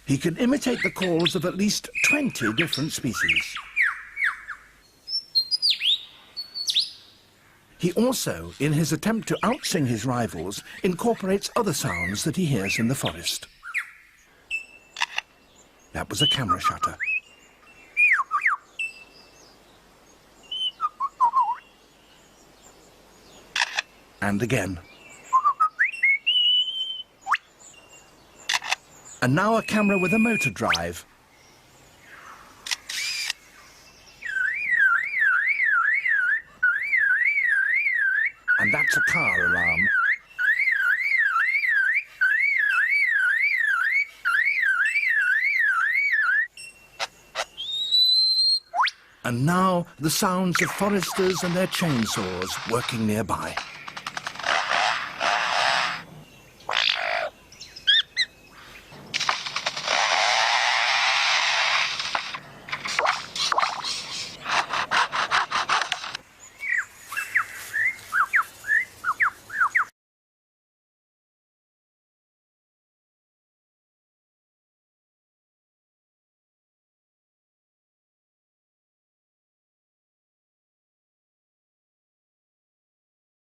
He can imitate the calls of at least 20 different species. He also, in his attempt to outsing his rivals, incorporates other sounds that he hears in the forest. That was a camera shutter. And again. And now a camera with a motor drive. And that's a car alarm. And now the sounds of foresters and their chainsaws working nearby.